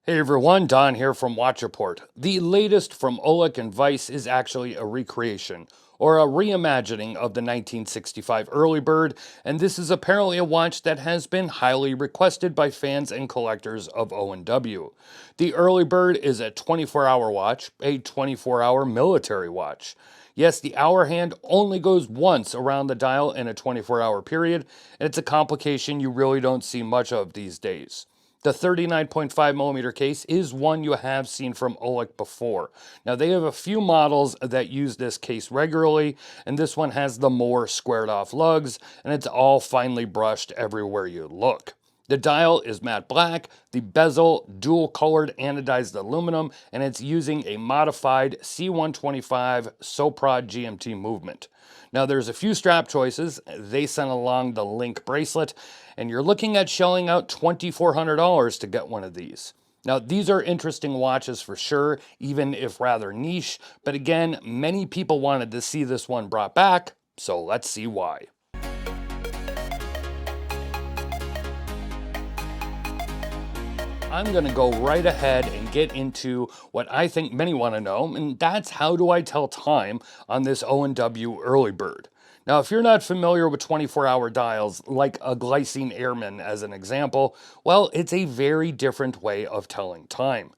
Hey everyone, Don here from Watch Report. The latest from Ollech and Wajs is actually a recreation, or a reimagining of the 1965 Early Bird, and this is apparently a watch that has been highly requested by fans and collectors of O&W. The Early Bird is a 24-hour watch, a 24-hour military watch. Yes, the hour hand only goes once around the dial in a 24-hour period, and it's a complication you really don't see much of these days. The 39.5mm case is one you have seen from Ollech before. Now they have a few models that use this case regularly, and this one has the more squared off lugs, and it's all finely brushed everywhere you look. The dial is matte black, the bezel dual colored anodized aluminum, and it's using a modified C-125 Soprod GMT movement. Now there's a few strap choices. They sent along the link bracelet, and you're looking at shelling out $2,400 to get one of these. Now these are interesting watches for sure, even if rather niche, but again, many people wanted to see this one brought back, so let's see why. I'm going to go right ahead and get into what I think many want to know, and that's how do I tell time on this O&W Early Bird. Now, if you're not familiar with 24-hour dials, like a Glycine Airman as an example, well, it's a very different way of telling time.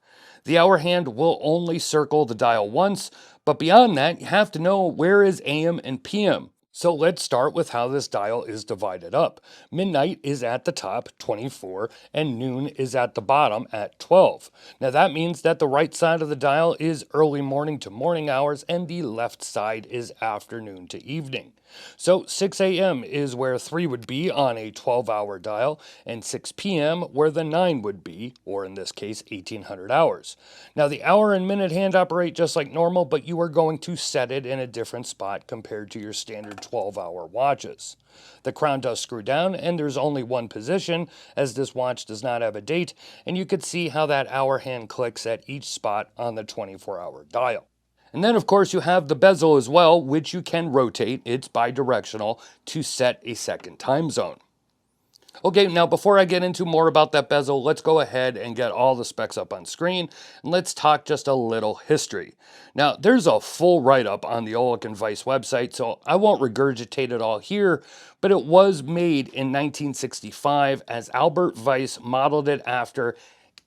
The hour hand will only circle the dial once, but beyond that, you have to know where is AM and PM. So let's start with how this dial is divided up. Midnight is at the top, 24, and noon is at the bottom at 12. Now that means that the right side of the dial is early morning to morning hours, and the left side is afternoon to evening. So 6 a.m. is where 3 would be on a 12-hour dial, and 6 p.m. where the 9 would be, or in this case, 1800 hours. Now the hour and minute hand operate just like normal, but you are going to set it in a different spot compared to your standard 12-hour watches. The crown does screw down, and there's only one position, as this watch does not have a date, and you can see how that hour hand clicks at each spot on the 24-hour dial. And then, of course, you have the bezel as well, which you can rotate. It's bidirectional to set a second time zone. Okay, now before I get into more about that bezel, let's go ahead and get all the specs up on screen, and let's talk just a little history. Now, there's a full write-up on the Ollech and Wajs website, so I won't regurgitate it all here, but it was made in 1965 as Albert Wajs modeled it after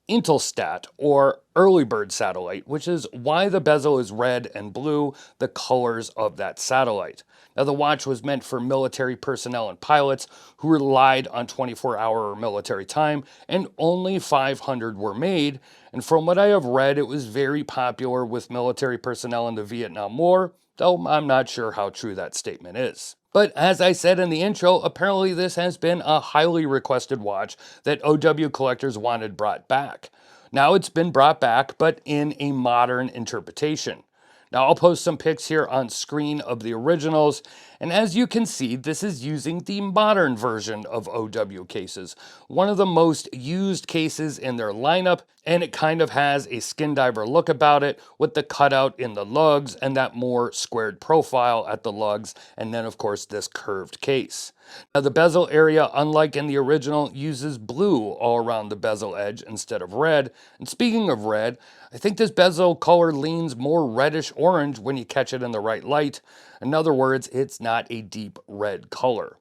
Intelsat, or Early Bird satellite, which is why the bezel is red and blue, the colors of that satellite. Now, the watch was meant for military personnel and pilots who relied on 24-hour military time, and only 500 were made. And from what I have read, it was very popular with military personnel in the Vietnam War, though I'm not sure how true that statement is. But as I said in the intro, apparently this has been a highly requested watch that OW collectors wanted brought back. Now it's been brought back, but in a modern interpretation. Now I'll post some pics here on screen of the originals, and as you can see, this is using the modern version of OW cases, one of the most used cases in their lineup, and it kind of has a skin diver look about it with the cutout in the lugs and that more squared profile at the lugs, and then of course this curved case. Now the bezel area, unlike in the original, uses blue all around the bezel edge instead of red. And speaking of red, I think this bezel color leans more reddish orange when you catch it in the right light. In other words, it's not a deep red color.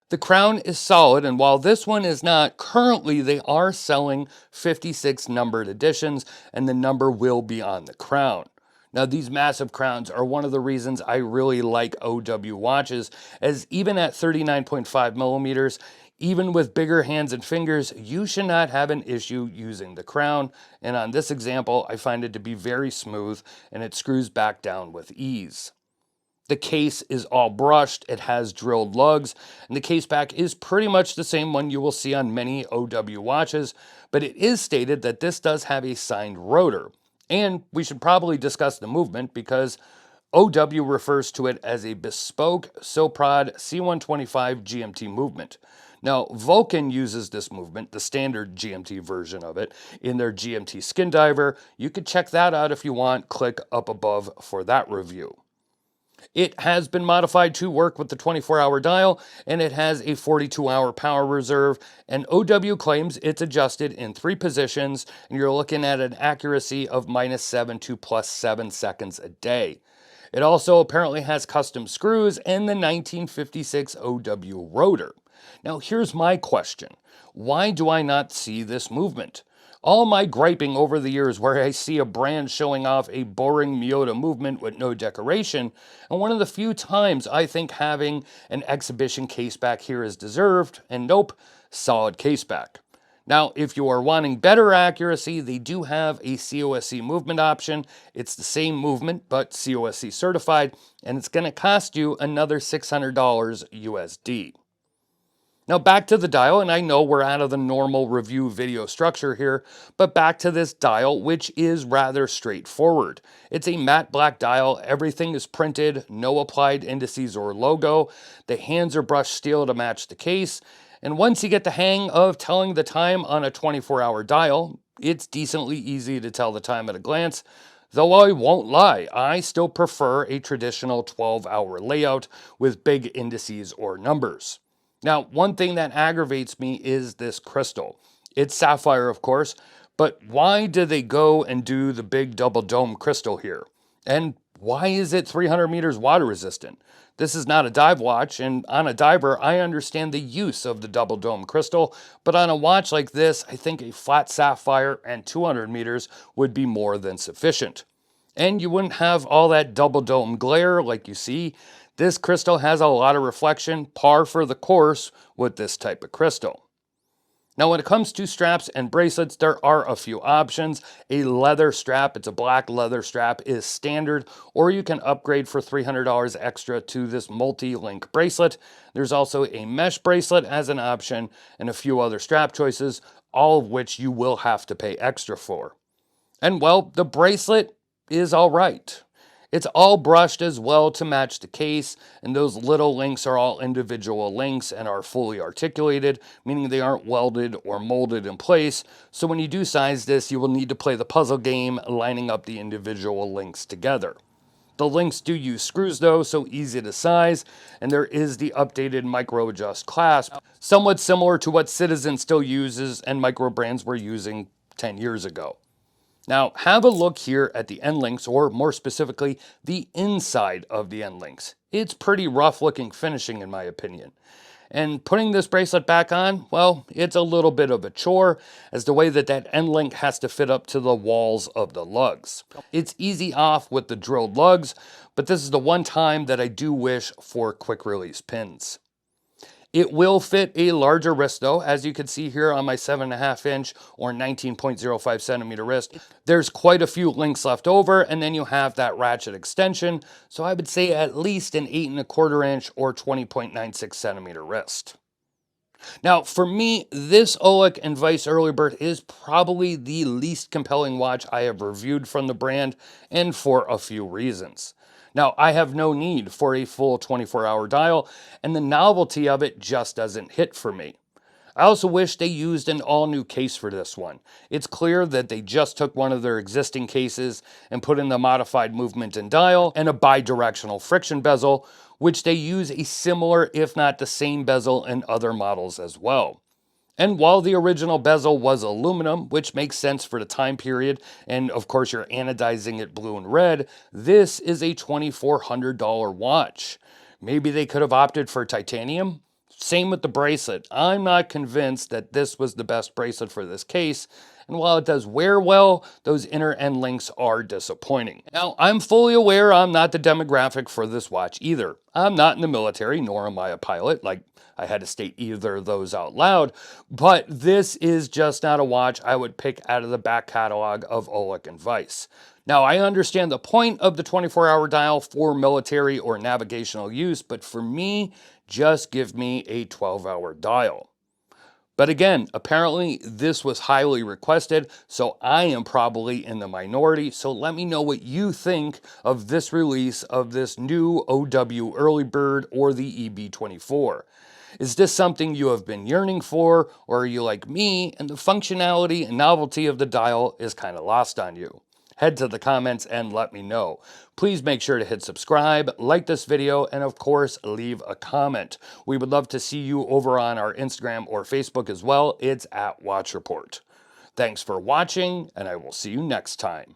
The crown is solid, and while this one is not, currently they are selling 56 numbered editions, and the number will be on the crown. Now, these massive crowns are one of the reasons I really like OW watches, as even at 39.5 millimeters, even with bigger hands and fingers, you should not have an issue using the crown. And on this example, I find it to be very smooth, and it screws back down with ease. The case is all brushed, it has drilled lugs, and the case back is pretty much the same one you will see on many OW watches, but it is stated that this does have a signed rotor. And we should probably discuss the movement because OW refers to it as a bespoke Soprod C-125 GMT movement. Now, Vulcan uses this movement, the standard GMT version of it, in their GMT skin diver. You could check that out if you want. Click up above for that review. It has been modified to work with the 24-hour dial, and it has a 42-hour power reserve, and OW claims it's adjusted in 3 positions, and you're looking at an accuracy of -7 to +7 seconds a day. It also apparently has custom screws and the 1956 OW rotor. Now here's my question. Why do I not see this movement? All my griping over the years where I see a brand showing off a boring Miyota movement with no decoration, and one of the few times I think having an exhibition case back here is deserved, and nope, solid case back. Now, if you are wanting better accuracy, they do have a COSC movement option. It's the same movement, but COSC certified, and it's going to cost you another $600 USD. Now back to the dial, and I know we're out of the normal review video structure here, but back to this dial, which is rather straightforward. It's a matte black dial, everything is printed, no applied indices or logo, the hands are brushed steel to match the case, and once you get the hang of telling the time on a 24-hour dial, it's decently easy to tell the time at a glance. Though I won't lie, I still prefer a traditional 12-hour layout with big indices or numbers. Now, one thing that aggravates me is this crystal. It's sapphire, of course, but why did they go and do the big double dome crystal here? And why is it 300 meters water resistant? This is not a dive watch, and on a diver, I understand the use of the double dome crystal, but on a watch like this, I think a flat sapphire and 200 meters would be more than sufficient. And you wouldn't have all that double dome glare like you see. This crystal has a lot of reflection, par for the course with this type of crystal. Now when it comes to straps and bracelets, there are a few options. A leather strap, it's a black leather strap, is standard, or you can upgrade for $300 extra to this multi-link bracelet. There's also a mesh bracelet as an option, and a few other strap choices, all of which you will have to pay extra for. And well, the bracelet is all right. It's all brushed as well to match the case, and those little links are all individual links and are fully articulated, meaning they aren't welded or molded in place. So when you do size this, you will need to play the puzzle game lining up the individual links together. The links do use screws though, so easy to size, and there is the updated micro adjust clasp, somewhat similar to what Citizen still uses and micro brands were using 10 years ago. Now, have a look here at the end links, or more specifically, the inside of the end links. It's pretty rough looking finishing in my opinion. And putting this bracelet back on, well, it's a little bit of a chore, as the way that end link has to fit up to the walls of the lugs. It's easy off with the drilled lugs, but this is the one time that I do wish for quick release pins. It will fit a larger wrist though, as you can see here on my 7.5 inch or 19.05 centimeter wrist. There's quite a few links left over, and then you have that ratchet extension, so I would say at least an 8.25 inch or 20.96 centimeter wrist. Now, for me, this Ollech Wajs Early Bird is probably the least compelling watch I have reviewed from the brand, and for a few reasons. Now, I have no need for a full 24-hour dial, and the novelty of it just doesn't hit for me. I also wish they used an all-new case for this one. It's clear that they just took one of their existing cases and put in the modified movement and dial and a bidirectional friction bezel, which they use a similar, if not the same bezel in other models as well. And while the original bezel was aluminum, which makes sense for the time period, and of course you're anodizing it blue and red, this is a $2,400 watch. Maybe they could have opted for titanium? Same with the bracelet. I'm not convinced that this was the best bracelet for this case, and while it does wear well, those inner end links are disappointing. Now, I'm fully aware I'm not the demographic for this watch either. I'm not in the military, nor am I a pilot, like I had to state either of those out loud, but this is just not a watch I would pick out of the back catalog of Ollech & Wajs. Now, I understand the point of the 24-hour dial for military or navigational use, but for me, just give me a 12-hour dial. But again, apparently this was highly requested, so I am probably in the minority, so let me know what you think of this release of this new OW Early Bird or the EB-24. Is this something you have been yearning for, or are you like me and the functionality and novelty of the dial is kind of lost on you? head to the comments and let me know. Please make sure to hit subscribe, like this video, and of course, leave a comment. We would love to see you over on our Instagram or Facebook as well. It's @WatchReport. Thanks for watching, and I will see you next time.